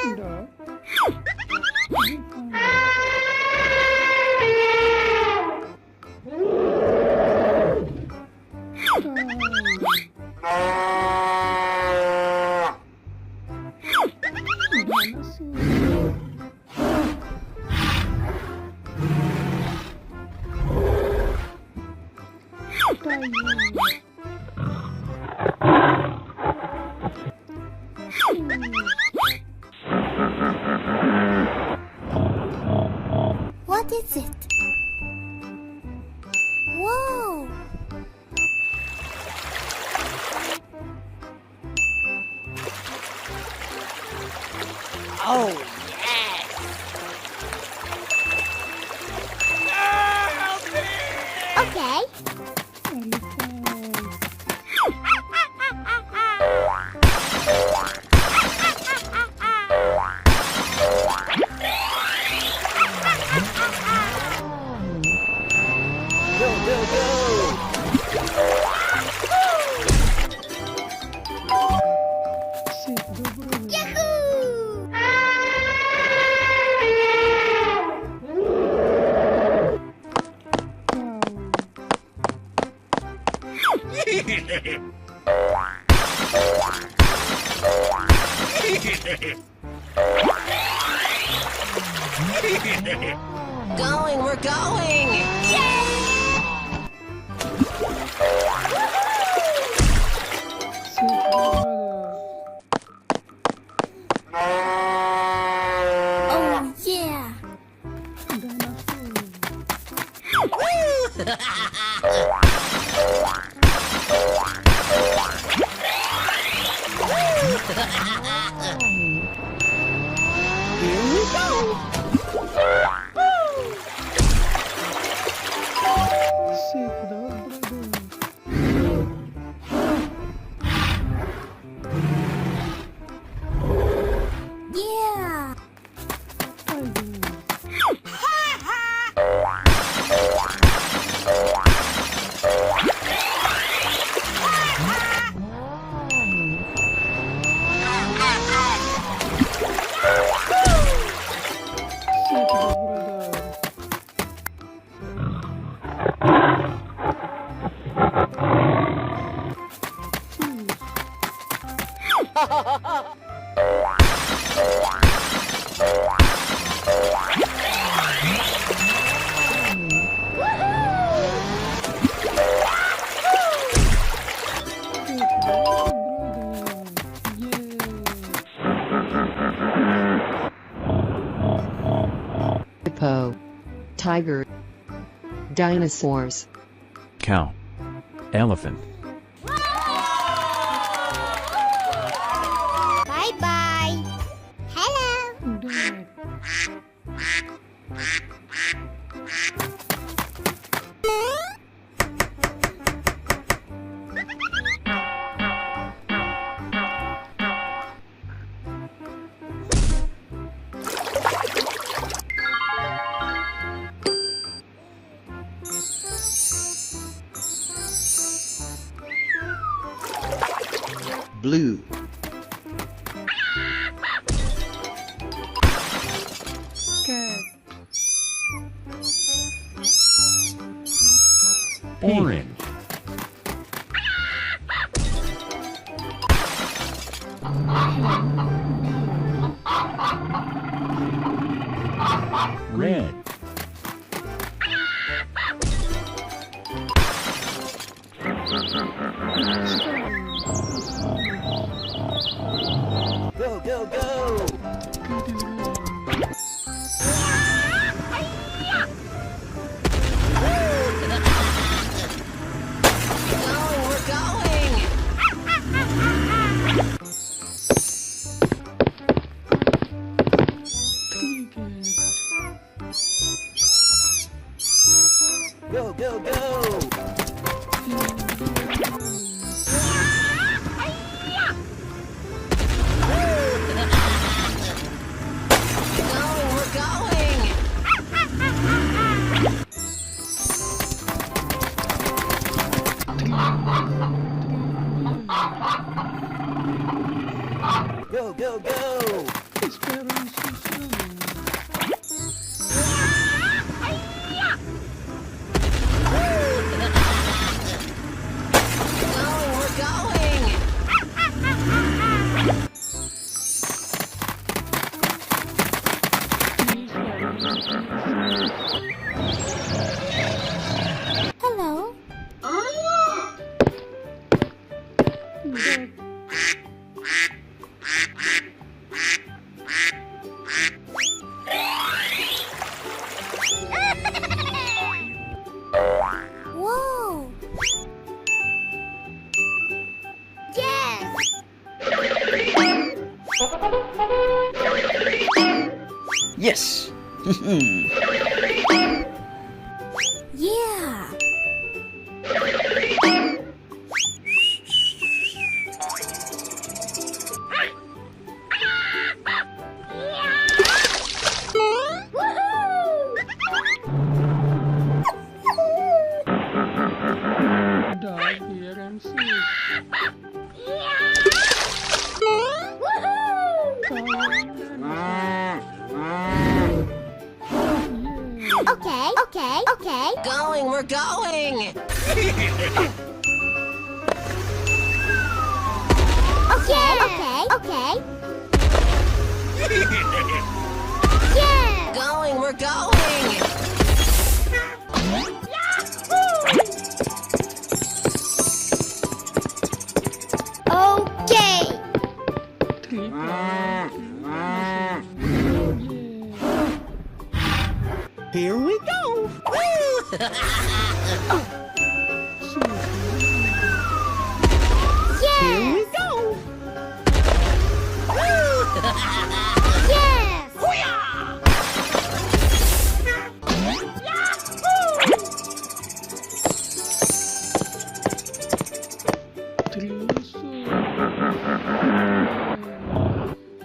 Да. What is it? Whoa! Oh, yes! Okay. Go, go, go! Yahoo! Going, we're going! Oh yeah! Here we go! Yeah! Hippo, tiger, dinosaurs, Cow. Elephant. Bye bye! Hello! Blue. Orange. Red. Go, go, go! Going, we're going! Go, go, go! Going, we're going! Go, go, go! Going, we're going. Hello. Whoa. Yes. Yes. Yeah. Okay, okay, okay. Going, we're going. Okay, okay, okay. Yeah. Going, we're going. Okay. Here we go. Here we Yes. go. Yes.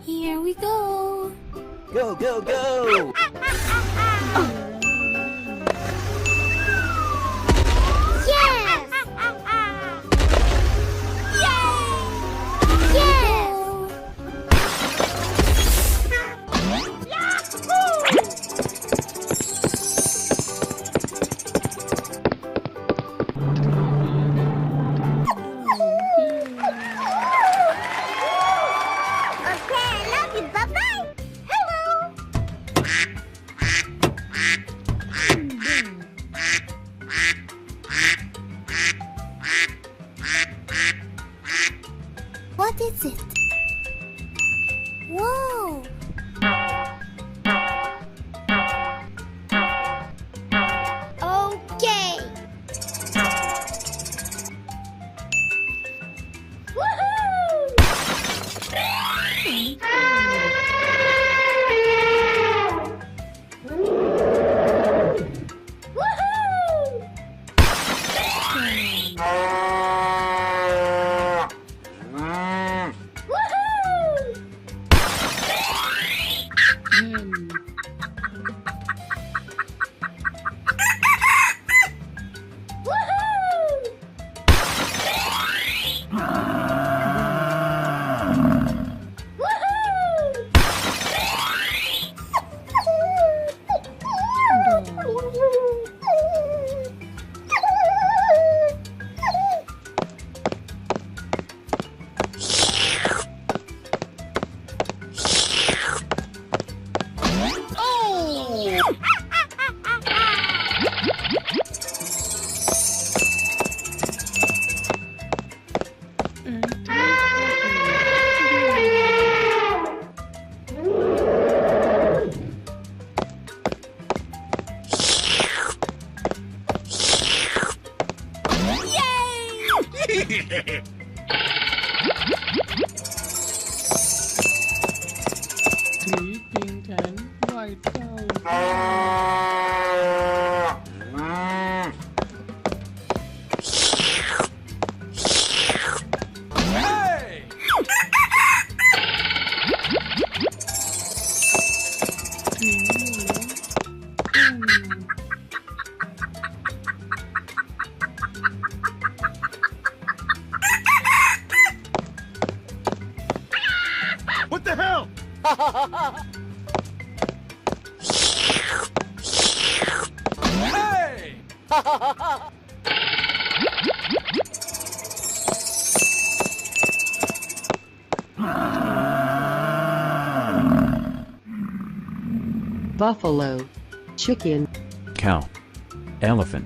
Here we go. Go, go, go. Yes. Yay. Yes. Okay, I love you. Bye-bye. Hello. What is it? Whoa. Okay. Three pink and white cows. What the hell? Buffalo, chicken, cow, elephant,